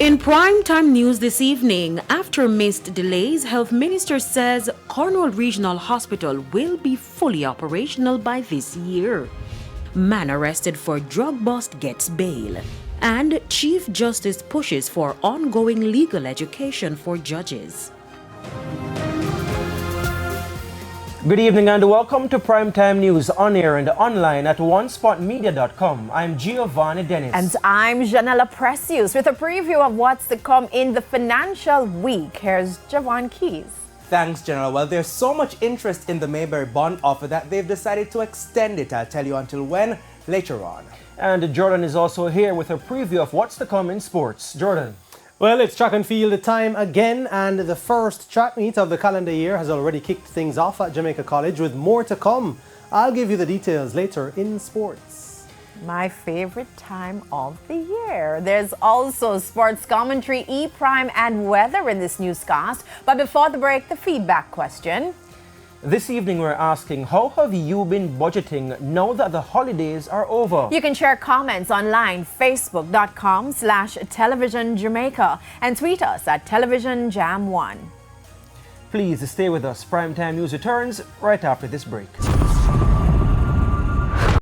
In primetime news this evening, after missed delays, Health Minister says Cornwall Regional Hospital will be fully operational by this year. Man arrested for drug bust gets bail. And Chief Justice pushes for ongoing legal education for judges. Good evening and welcome to Primetime News on air and online at onespotmedia.com. I'm Giovanni Dennis. And I'm Janella Precious with a preview of what's to come in the financial week. Here's Javon Keys. Thanks, General. Well, there's so much interest in the Mayberry bond offer that they've decided to extend it. I'll tell you until when later on. And Jordan is also here with a preview of what's to come in sports. Jordan. Well, it's track and field time again, and the first track meet of the calendar year has already kicked things off at Jamaica College with more to come. I'll give you the details later in sports. My favorite time of the year. There's also sports commentary, E-Prime, and weather in this newscast. But before the break, the feedback question. This evening we're asking, how have you been budgeting now that the holidays are over? You can share comments online, facebook.com/television Jamaica, and tweet us at televisionjam1. Please stay with us. Primetime News returns right after this break.